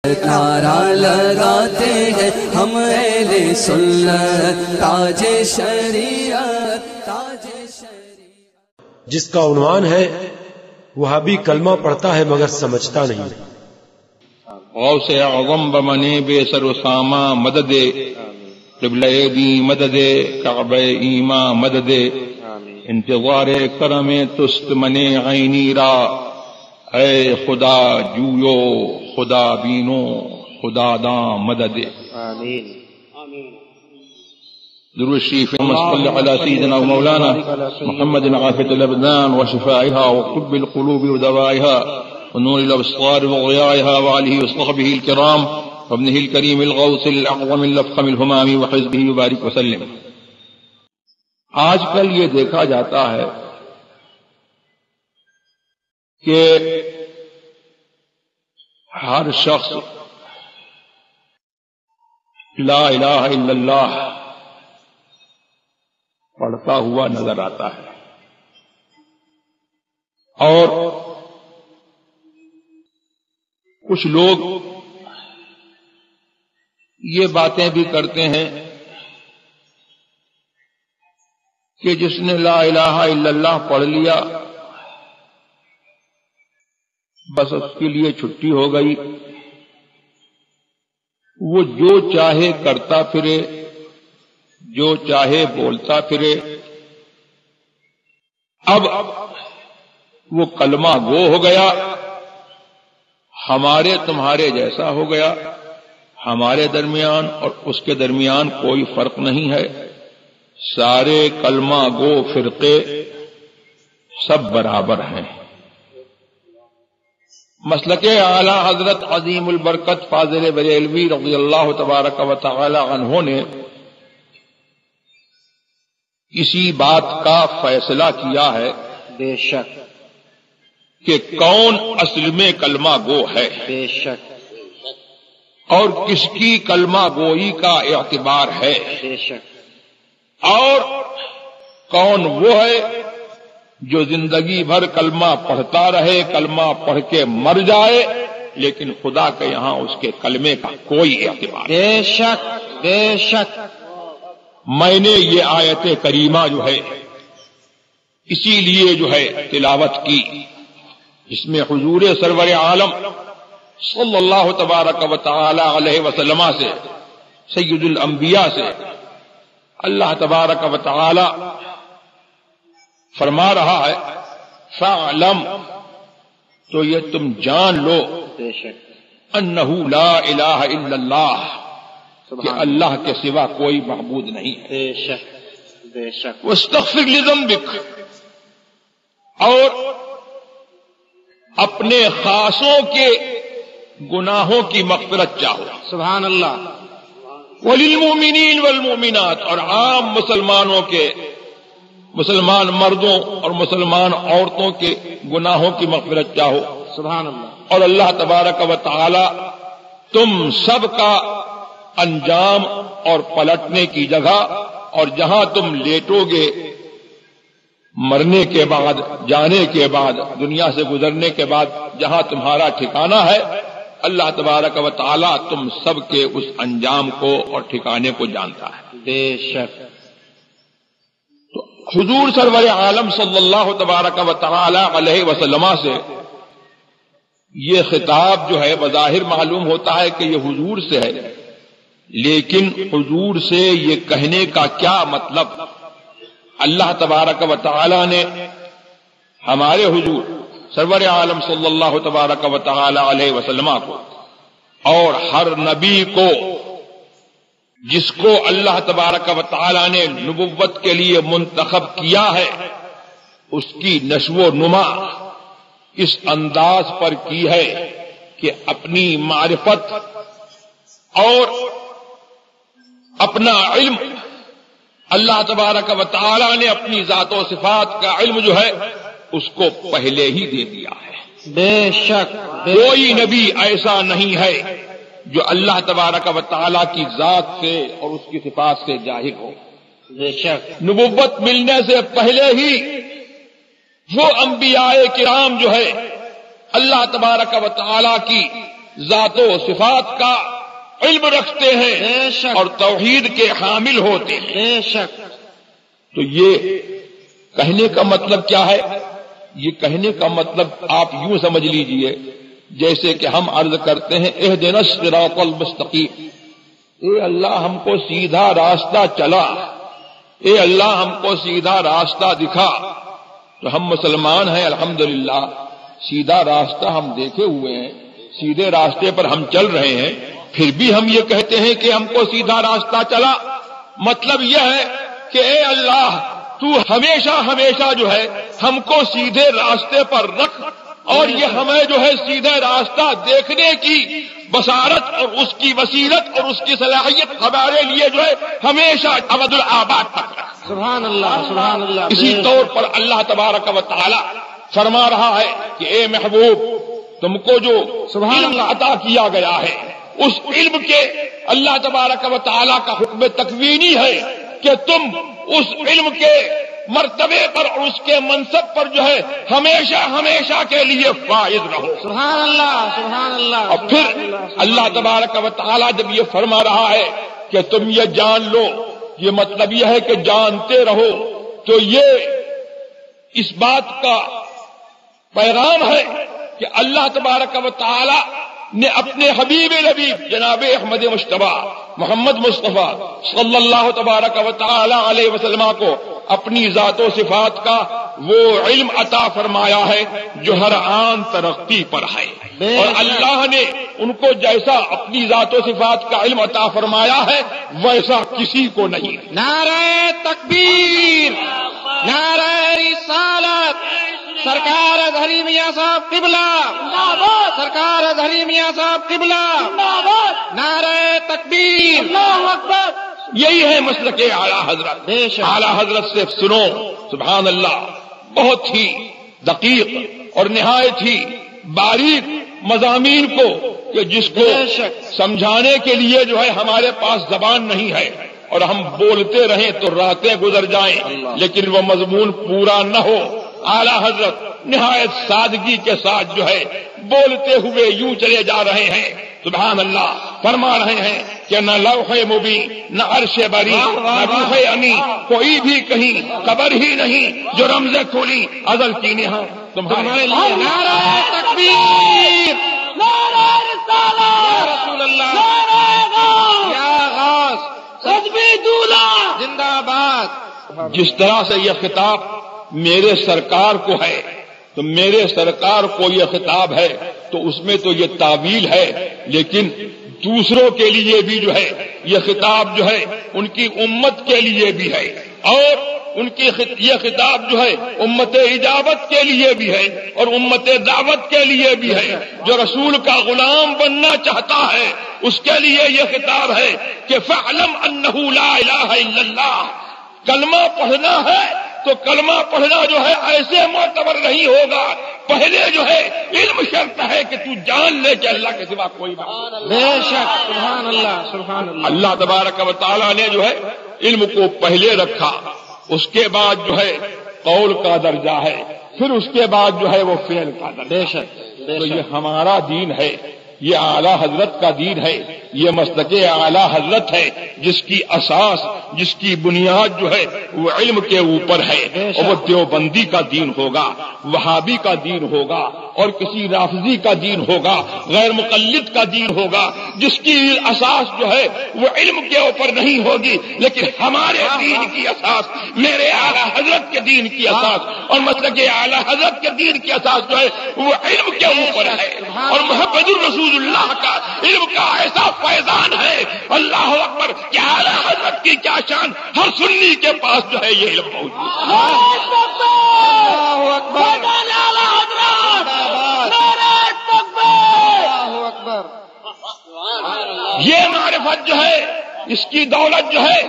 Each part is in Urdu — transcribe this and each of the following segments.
نعرہ لگاتے ہیں ہم اہل سنت، تاج شریعت، تاج شریعت۔ جس کا عنوان ہے وہابی کلمہ پڑھتا ہے مگر سمجھتا نہیں۔ غوث اعظم بمنے بے سر و ساما مدد، قبلہ دی مدد، کعبہ ایما مدد، انتظار کرم تست منے عینی را، اے خدا جویو خدا بینو خدا داں مدد۔ آمین۔ درود الشریف صلی علی سیدنا و مولانا محمد عافیۃ الابدان وشفائها وطب القلوب ودوائها ونور الابصار وضيائها وعليه وصحبه الكرام وابنه الكريم الغوث الاعظم الافخم الهمام وحزبه وبارك وسلم۔ آج کل یہ دیکھا جاتا ہے کہ ہر شخص لا الہ الا اللہ پڑھتا ہوا نظر آتا ہے، اور کچھ لوگ یہ باتیں بھی کرتے ہیں کہ جس نے لا الہ الا اللہ پڑھ لیا بس اس کے لیے چھٹی ہو گئی، وہ جو چاہے کرتا پھرے، جو چاہے بولتا پھرے، اب وہ کلمہ گو ہو گیا، ہمارے تمہارے جیسا ہو گیا، ہمارے درمیان اور اس کے درمیان کوئی فرق نہیں ہے، سارے کلمہ گو فرقے سب برابر ہیں۔ مسلک اعلی حضرت عظیم البرکت فاضل بریلوی رضی اللہ تبارک و تعالی عنہ نے اسی بات کا فیصلہ کیا ہے بے شک کہ کون اصل میں کلمہ گو ہے، بے شک اور کس کی کلمہ گوئی کا اعتبار ہے، بے شک، اور کون وہ ہے جو زندگی بھر کلمہ پڑھتا رہے، کلمہ پڑھ کے مر جائے لیکن خدا کے یہاں اس کے کلمے کا کوئی اعتبار نہیں۔ بے شک بے شک۔ میں نے یہ آیت کریمہ جو ہے اسی لیے جو ہے تلاوت کی، اس میں حضور سرور عالم صلی اللہ تبارک و تعالی علیہ وسلم سے، سید الانبیاء سے اللہ تبارک و تعالی فرما رہا ہے فَاعْلَمْ، تو یہ تم جان لو، بے شک، انہ لا الہ الا اللہ، کہ اللہ کے سوا کوئی معبود نہیں ہے، بے شک بے شک، وَاسْتَغْفِرْ لِذَنبِكَ، اور اپنے خاصوں کے گناہوں کی مغفرت چاہو، سبحان اللہ، وَلِلْمُؤْمِنِينَ وَالْمُؤْمِنَاتِ، اور عام مسلمانوں کے، مسلمان مردوں اور مسلمان عورتوں کے گناہوں کی مغفرت چاہو، سبحان اللہ، اور اللہ تبارک و تعالی تم سب کا انجام اور پلٹنے کی جگہ اور جہاں تم لیٹو گے مرنے کے بعد، جانے کے بعد، دنیا سے گزرنے کے بعد جہاں تمہارا ٹھکانہ ہے، اللہ تبارک و تعالی تم سب کے اس انجام کو اور ٹھکانے کو جانتا ہے۔ بے شک، تو حضور سرور عالم صلی اللہ تبارک و تعالی علیہ وسلم سے یہ خطاب جو ہے بظاہر معلوم ہوتا ہے کہ یہ حضور سے ہے، لیکن حضور سے یہ کہنے کا کیا مطلب؟ اللہ تبارک و تعالی نے ہمارے حضور سرور عالم صلی اللہ تبارک و تعالی علیہ وسلم کو اور ہر نبی کو جس کو اللہ تبارک و تعالی نے نبوت کے لیے منتخب کیا ہے، اس کی نشو و نما اس انداز پر کی ہے کہ اپنی معرفت اور اپنا علم، اللہ تبارک و تعالی نے اپنی ذات و صفات کا علم جو ہے اس کو پہلے ہی دے دیا ہے۔ بے شک، کوئی نبی ایسا نہیں ہے جو اللہ تبارک و تعالی کی ذات سے اور اس کی صفات سے جاہل ہو۔ بے شک، نبوت ملنے سے پہلے ہی وہ انبیاء کرام جو ہے اللہ تبارک و تعالی کی ذات و صفات کا علم رکھتے ہیں بے شک، اور توحید کے حامل ہوتے ہیں۔ بے شک، تو یہ کہنے کا مطلب کیا ہے؟ یہ کہنے کا مطلب آپ یوں سمجھ لیجئے جیسے کہ ہم عرض کرتے ہیں اہدنا الصراط المستقیم، اے اللہ ہم کو سیدھا راستہ چلا، اے اللہ ہم کو سیدھا راستہ دکھا۔ تو ہم مسلمان ہیں الحمدللہ، سیدھا راستہ ہم دیکھے ہوئے ہیں، سیدھے راستے پر ہم چل رہے ہیں، پھر بھی ہم یہ کہتے ہیں کہ ہم کو سیدھا راستہ چلا۔ مطلب یہ ہے کہ اے اللہ تو ہمیشہ ہمیشہ جو ہے ہم کو سیدھے راستے پر رکھ، اور یہ ہمیں جو ہے سیدھے راستہ دیکھنے کی بصارت اور اس کی بصیرت اور اس کی صلاحیت ہمارے لیے جو ہے ہمیشہ ابد الآباد تک رکھ۔ سبحان اللہ، سبحان اللہ۔ اسی طور پر اللہ تبارک و تعالی فرما رہا ہے کہ اے محبوب تم کو جو علم عطا کیا گیا ہے اس علم کے اللہ تبارک و تعالی کا حکم تکوینی ہے کہ تم اس علم کے مرتبے پر اور اس کے منصب پر جو ہے ہمیشہ ہمیشہ کے لیے فائز رہو۔ سبحان اللہ، سبحان اللہ۔ اور پھر اللہ تبارک و تعالی جب یہ فرما رہا ہے کہ تم یہ جان لو، یہ مطلب یہ ہے کہ جانتے رہو، تو یہ اس بات کا پیغام ہے کہ اللہ تبارک و تعالی نے اپنے حبیب نبی جناب احمد مجتبی محمد مصطفیٰ صلی اللہ تبارک و تعالی علیہ وسلم کو اپنی ذات و صفات کا وہ علم عطا فرمایا ہے جو ہر آن ترقی پر ہے، اور اللہ نے ان کو جیسا اپنی ذات و صفات کا علم عطا فرمایا ہے ویسا کسی کو نہیں۔ نعرہ تکبیر، نعرہ رسالت، سرکار اظہری میاں صاحب قبلہ، سرکار اظہری میاں صاحب قبلہ، نعرہ تکبیر، اللہ اکبر۔ یہی ہے مسلک اعلیٰ حضرت۔ بے شک۔ اعلیٰ حضرت سے سنو، سبحان اللہ، بہت ہی دقیق اور نہایت ہی باریک مضامین کو کہ جس کو بے شک۔ سمجھانے کے لیے جو ہے ہمارے پاس زبان نہیں ہے، اور ہم بولتے رہیں تو راتیں گزر جائیں لیکن وہ مضمون پورا نہ ہو۔ اعلیٰ حضرت نہایت سادگی کے ساتھ جو ہے بولتے ہوئے یوں چلے جا رہے ہیں، سبحان اللہ، فرما رہے ہیں کہ نہ لوح مبین، نہ عرش بری، نہ روح امی، کوئی بھی کہیں قبر ہی نہیں جو رمز کھولی ازل کی نہا تمہارے لیے۔ نعرہ تکبیر، نعرہ رسالت، یا رسول اللہ، یا غوث، سجبی دولا، زندہ باد۔ جس طرح سے یہ خطاب میرے سرکار کو ہے تو میرے سرکار کو یہ خطاب ہے تو اس میں تو یہ تعویل ہے، لیکن دوسروں کے لیے بھی جو ہے یہ خطاب جو ہے ان کی امت کے لیے بھی ہے، اور ان کی یہ خطاب جو ہے امت اجابت کے لیے بھی ہے اور امت دعوت کے لیے بھی ہے۔ جو رسول کا غلام بننا چاہتا ہے اس کے لیے یہ خطاب ہے کہ فَاعْلَمْ أَنَّهُ لَا إِلَٰهَ إِلَّا اللَّهُ۔ کلمہ پڑھنا ہے تو کلمہ پڑھنا جو ہے ایسے معتبر نہیں ہوگا، پہلے جو ہے علم شرط ہے کہ تو جان لے کہ اللہ کے سوا کوئی معبود نہیں۔ بے شک، سبحان اللہ، سبحان اللہ۔ اللہ تبارک و تعالیٰ نے جو ہے علم کو پہلے رکھا، اس کے بعد جو ہے قول کا درجہ ہے، پھر اس کے بعد جو ہے وہ فعل کا درجہ۔ بے شک، بے تو شک۔ یہ ہمارا دین ہے، یہ اعلیٰ حضرت کا دین ہے، یہ مسلک اعلیٰ حضرت ہے جس کی اساس، جس کی بنیاد جو ہے وہ علم کے اوپر ہے، اور وہ دیوبندی کا دین ہوگا، وہابی کا دین ہوگا، اور کسی رافضی کا دین ہوگا، غیر مقلد کا دین ہوگا، جس کی اساس جو ہے وہ علم کے اوپر نہیں ہوگی، لیکن ہمارے دین کی اساس، میرے اعلیٰ حضرت کے دین کی اساس اور مسلک اعلیٰ حضرت کے دین کی اساس جو ہے وہ علم کے اوپر ہے، اور محمد الرسول اللہ کا علم کا ایسا فیضان ہے، اللہ اکبر، کہ اعلیٰ حضرت کی کیا شان، ہر سنی کے پاس جو ہے یہ علم موجود ہے۔ اللہ اکبر، اللہ اکبر۔ یہ معرفت جو ہے، اس کی دولت جو ہے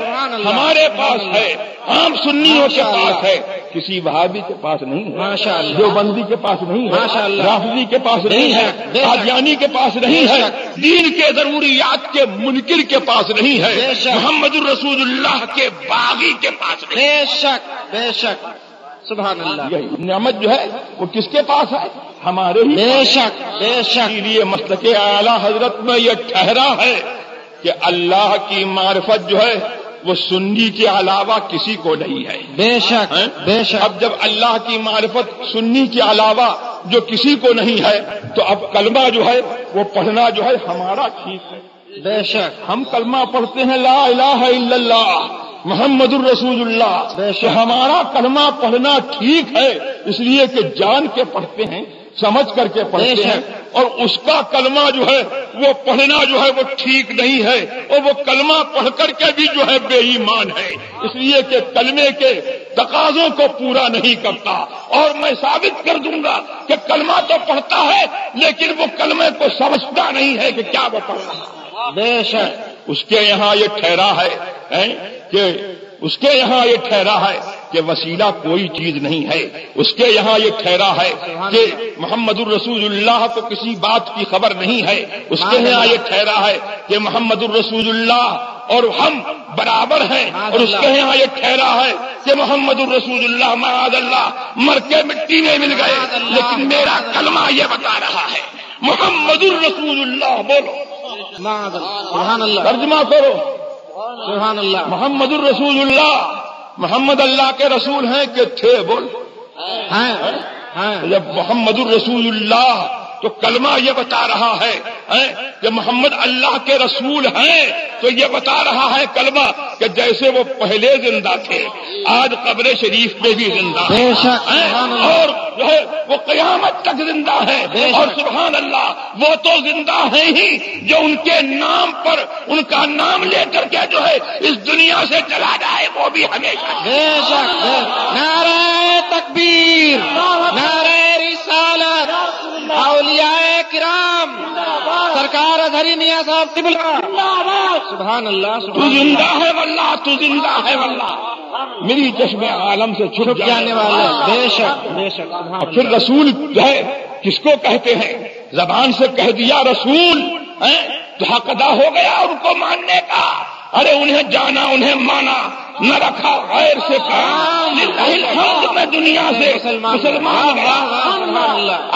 ہمارے پاس ہے، عام سنیوں کے پاس ہے، کسی وہابی کے پاس نہیں ہے، ماشاء اللہ، دیوبندی کے پاس نہیں ہے، ماشاء اللہ، رافضی کے پاس نہیں ہے، بے شک، قادیانی کے پاس نہیں ہے، دین کے ضروریات کے منکر کے پاس نہیں ہے، بے شک، محمد الرسول اللہ کے باغی کے پاس نہیں ہے۔ بے شک، بے شک۔ سبحان اللہ. یہی نعمت جو ہے وہ کس کے پاس ہے؟ ہمارے ہی. بے شک بے شک. اسی لیے مسلک اعلیٰ حضرت میں یہ ٹھہرا ہے کہ اللہ کی معرفت جو ہے وہ سنی کے علاوہ کسی کو نہیں ہے. بے شک بے شک. اب جب اللہ کی معرفت سنی کے علاوہ جو کسی کو نہیں ہے تو اب کلمہ جو ہے وہ پڑھنا جو ہے ہمارا ٹھیک ہے. بے شک. ہم کلمہ پڑھتے ہیں لا الہ الا اللہ محمد الرسول اللہ. بے شک. کہ ہمارا کلمہ پڑھنا ٹھیک ہے اس لیے کہ جان کے پڑھتے ہیں، سمجھ کر کے پڑھتے ہیں، اور اس کا کلمہ جو ہے وہ پڑھنا جو ہے وہ ٹھیک نہیں ہے، اور وہ کلمہ پڑھ کر کے بھی جو ہے بے ایمان ہے، اس لیے کہ کلمے کے تقاضوں کو پورا نہیں کرتا. اور میں ثابت کر دوں گا کہ کلمہ تو پڑھتا ہے لیکن وہ کلمے کو سمجھتا نہیں ہے کہ کیا وہ پڑھ رہا ہے. بے شک. اس کے یہاں یہ ٹھہرا ہے کہ اس کے یہاں یہ ٹھہرا ہے کہ وسیلہ کوئی چیز نہیں ہے. اس کے یہاں یہ ٹھہرا ہے کہ محمد الرسول اللہ کو کسی بات کی خبر نہیں ہے. اس کے یہاں یہ ٹھہرا ہے کہ محمد الرسول اللہ اور ہم برابر ہیں. اور اس کے یہاں یہ ٹھہرا ہے کہ محمد الرسول اللہ معاذ اللہ مر کے مٹی میں مل گئے، لیکن میرا کلمہ یہ بتا رہا ہے محمد الرسول اللہ. بولو سبحان اللہ. ترجمہ کرو. سبحان اللہ. محمد الرسول اللہ، محمد اللہ کے رسول ہیں کہ تھے؟ بول. جب محمد الرسول اللہ تو کلمہ یہ بتا رہا ہے کہ محمد اللہ کے رسول ہیں، تو یہ بتا رہا ہے کلمہ کہ جیسے وہ پہلے زندہ تھے آج قبر شریف میں بھی زندہ ہیں، اور جو ہے وہ قیامت تک زندہ ہے. اور سبحان اللہ وہ تو زندہ ہیں ہی جو ان کے نام پر ان کا نام لے کر کے جو ہے اس دنیا سے چلا جائے وہ بھی ہمیشہ. بے شک. نعرہ تکبیر، نعرہ رسالت، اولیاء کرام، سرکار اظہری میاں صاحب قبلہ. سبحان اللہ. تو زندہ ہے واللہ، تو زندہ ہے واللہ، میری چشم عالم سے چھپ جانے والے. بے شک بے شک. پھر رسول جو ہے کس کو کہتے ہیں؟ زبان سے کہہ دیا رسول تو حق ادا ہو گیا ان کو ماننے کا. ارے انہیں جانا، انہیں مانا، نہ رکھا غیر سے کام. میں دنیا سے مسلمان گیا،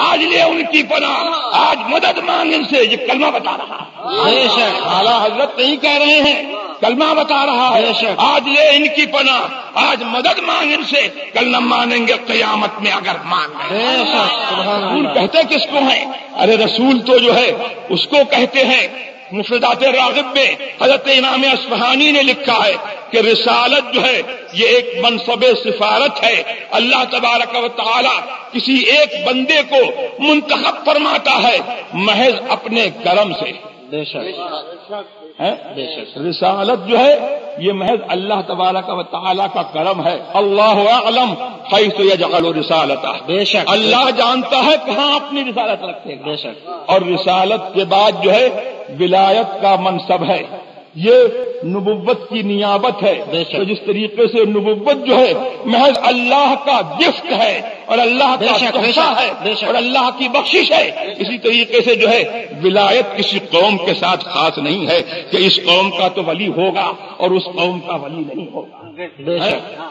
آج لے ان کی پناہ، آج مدد مانگ ان سے. یہ کلمہ بتا رہا ہے. بے شک. اعلیٰ حضرت نہیں کہہ رہے ہیں، کلمہ بتا رہا ہے. آج لے ان کی پناہ، آج مدد مانگ ان سے، کل نہ مانیں گے قیامت میں اگر مان گئے. بے شک. سبحان رسول اللہ. کہتے کس کو ہیں؟ ارے رسول تو جو ہے اس کو کہتے ہیں. مفردات راغب میں حضرت امام اصفہانی نے لکھا ہے کہ رسالت جو ہے یہ ایک منصب سفارت ہے. اللہ تبارک و تعالی کسی ایک بندے کو منتخب فرماتا ہے محض اپنے کرم سے. بے شک. بے شک. رسالت جو ہے یہ محض اللہ تبارک و تعالی کا کرم ہے. اللہ اعلم حیث یجعل رسالتہ. بے شک. اللہ جانتا ہے کہاں اپنی رسالت رکھے گا. بے شک. اور رسالت کے بعد جو ہے ولایت کا منصب ہے، یہ نبوت کی نیابت ہے. تو جس طریقے سے نبوت جو ہے محض اللہ کا گفٹ ہے اور اللہ کا تحفہ ہے اور اللہ کی بخشش ہے، اسی طریقے سے جو ہے ولایت کسی قوم کے ساتھ خاص نہیں ہے کہ اس قوم کا تو ولی ہوگا اور اس قوم کا ولی نہیں ہوگا.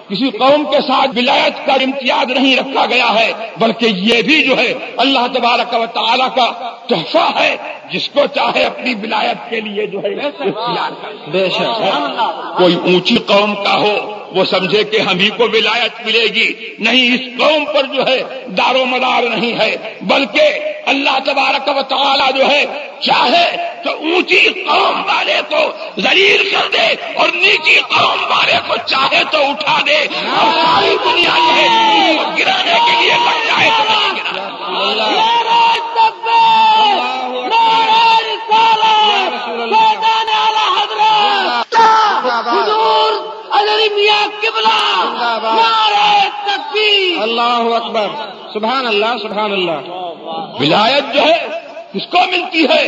کسی قوم کے ساتھ ولایت کا امتیاز نہیں رکھا گیا ہے، بلکہ یہ بھی جو ہے اللہ تبارک و تعالی کا تحفہ ہے. جس کو چاہے اپنی ولایت کے لیے جو ہے اختیار کرے. بے شک. کوئی اونچی قوم کا ہو وہ سمجھے کہ ہم ہی کو ولایت ملے گی، نہیں، اس قوم پر جو ہے دار و مدار نہیں ہے، بلکہ اللہ تبارک و تعالی جو ہے چاہے تو اونچی قوم والے کو ذلیل کر دے اور نیچی قوم والے کو چاہے تو اٹھا دے، اور ساری دنیا جو ہے اس کو گرانے کے لیے لگ جائے تو نہیں گرا. اللہ اکبر. سبحان اللہ. سبحان اللہ. ولایت جو ہے کس کو ملتی ہے؟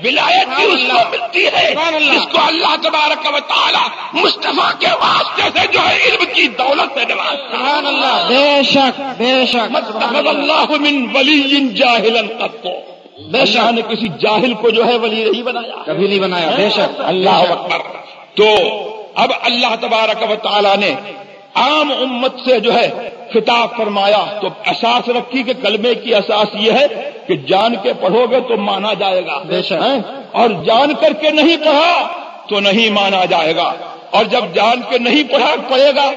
ولایت بھی اس کو ملتی ہے جس کو اللہ تبارک و تعالی مصطفیٰ کے واسطے سے جو ہے علم کی دولت سے نوازتا. سبحان اللہ. بے شک. بے شک. متخذ اللہ من ولی جاہلا قط. بے شک نے کسی جاہل کو جو ہے ولی نہیں بنایا، کبھی نہیں بنایا. بے شک. اللہ اکبر. تو اب اللہ تبارک و تعالی نے عام امت سے جو ہے خطاب فرمایا تو اساس رکھی کہ کلمے کی اساس یہ ہے کہ جان کے پڑھو گے تو مانا جائے گا، اور جان کر کے نہیں پڑھا تو نہیں مانا جائے گا، اور جب جان کے نہیں پڑھے گا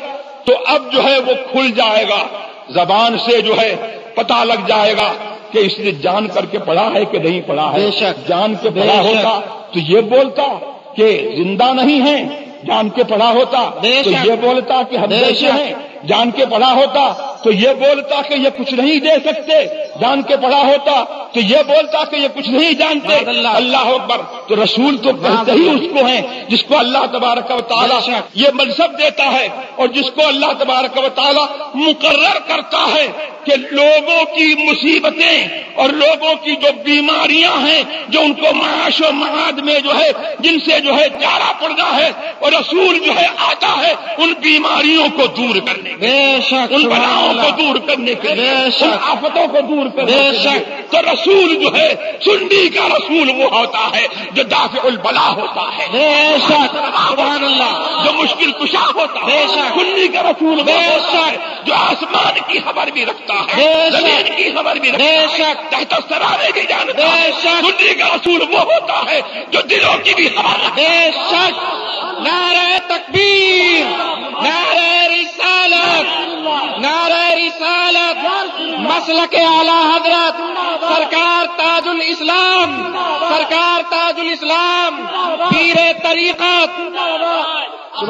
تو اب جو ہے وہ کھل جائے گا، زبان سے جو ہے پتہ لگ جائے گا کہ اس نے جان کر کے پڑھا ہے کہ نہیں پڑھا ہے۔ جان کے پڑھا ہوتا تو یہ بولتا کہ زندہ نہیں ہے، جان کے پڑھا ہوتا تو یہ بولتا کہ ہم جیسے ہیں، جان کے پڑھا ہوتا تو یہ بولتا کہ یہ کچھ نہیں دے سکتے، جان کے پڑھا ہوتا تو یہ بولتا کہ یہ کچھ نہیں جانتے۔ اللہ اکبر۔ تو رسول تو کہتے ہی اس کو ہیں جس کو اللہ تبارک و تعالیٰ یہ منصب دیتا ہے، اور جس کو اللہ تبارک و تعالیٰ مقرر کرتا ہے کہ لوگوں کی مصیبتیں اور لوگوں کی جو بیماریاں ہیں جو ان کو معاش و معاد میں جو ہے جن سے جو ہے جارا پڑنا ہے، اور رسول جو ہے آتا ہے ان بیماریوں کو دور کرنے کے لیے، ان بلاؤں کو دور کرنے کے لیے، ان آفتوں کو دور کرنے کے لیے۔ تو رسول جو ہے سنی کا رسول وہ ہوتا ہے جو دافع البلا ہوتا ہے، سبحان اللہ، جو مشکل کشا ہوتا ہے۔ سنی کا رسول وہ ہوتا ہے جو آسمان کی خبر بھی رکھتا ہے، زمین کی خبر بھی رکھتا ہے، تحت سرانے کی جانتا ہے۔ سنی کا رسول وہ ہوتا ہے جو دلوں کی بھی خبر رکھتا ہے۔ نعرہ تکبیر، نعرہ رسالت، نعرہ رسالت، مسلک اعلی حضرت سرکار تاج الاسلام، سرکار تاج الاسلام، پیر طریقت۔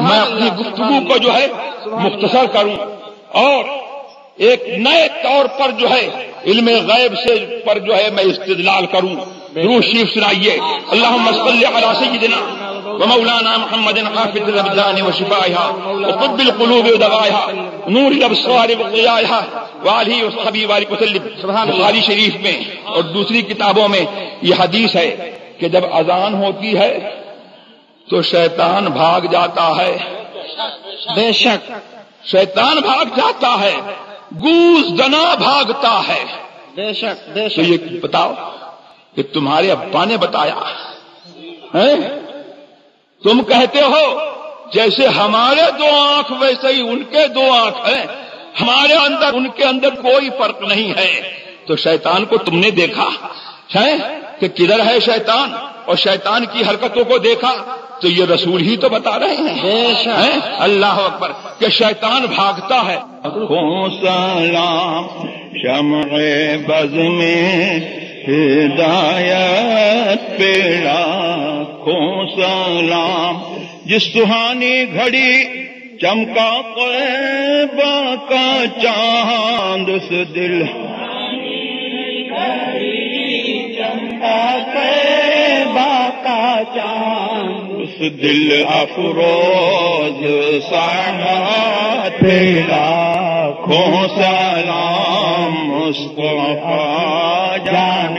میں اپنی گفتگو کو جو ہے مختصر کروں اور ایک نئے طور پر جو ہے علم غیب سے پر جو ہے میں استدلال کروں۔ درود شریف سنائیے۔ اللہم صلی علی سیدنا ومولانا محمد حافظ الابدان وشفائها وطب القلوب ودوائها نور الابصار وضیائها وآلہ وصحبہ وبارک وسلم۔ بخاری شریف میں اور دوسری کتابوں میں یہ حدیث ہے کہ جب اذان ہوتی ہے تو شیطان بھاگ جاتا ہے، بے شک شیطان بھاگ جاتا ہے، گوز دنا بھاگتا ہے۔ بے شک بے تو شک۔ یہ بتاؤ کہ تمہارے ابا نے بتایا ہے؟ تم کہتے ہو جیسے ہمارے دو آنکھ ویسے ہی ان کے دو آنکھ ہیں، ہمارے اندر ان کے اندر کوئی فرق نہیں ہے۔ تو شیطان کو تم نے دیکھا ہے کہ کدھر ہے شیطان، اور شیطان کی حرکتوں کو دیکھا تو یہ رسول ہی تو بتا رہے ہیں۔ اللہ اکبر کہ شیطان بھاگتا ہے۔ سلام شمع بز میں ہدایت پہ لاکھوں سلام، جس سہانی گھڑی چمکا طیبہ کا چاند، اس دل اس دل افروز سعادت پہ لاکھوں سلام، مصطفیٰ جان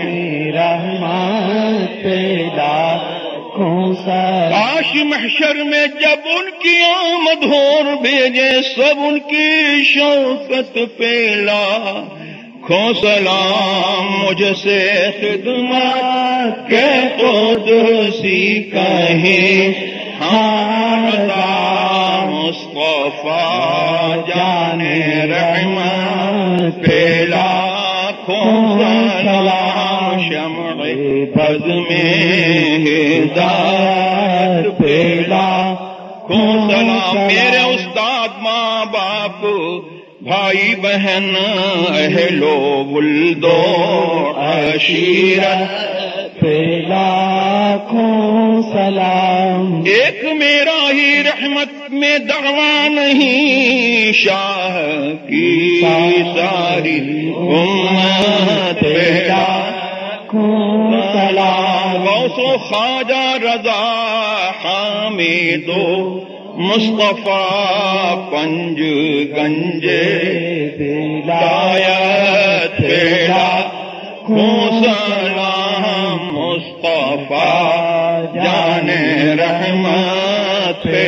رحمت پہ لاکھوں سلام۔ کاش محشر میں جب ان کی آمد ہو بھیجے سب ان کی شوکت پہ لاکھوں سلام، مجھ سے خدمت کے قدسی کہیں ہاں مصطفیٰ جان رحمت پہ لاکھوں سلام، شمع بز میں ہدایت پہ لاکھوں سلام۔ میرے استاد، ماں باپ، بھائی بہن، اہل و ولد و عشیرت پہ لاکھوں سلام۔ ایک میرا ہی رحمت میں دعویٰ نہیں، شاہ کی ساری امت پہ لاکھوں سلام۔ غوث و خواجہ رضا حامد و مصطفیٰ پنج گنج ہدایت پہ لاکھوں سلام، مصطفیٰ جان رحمت پہ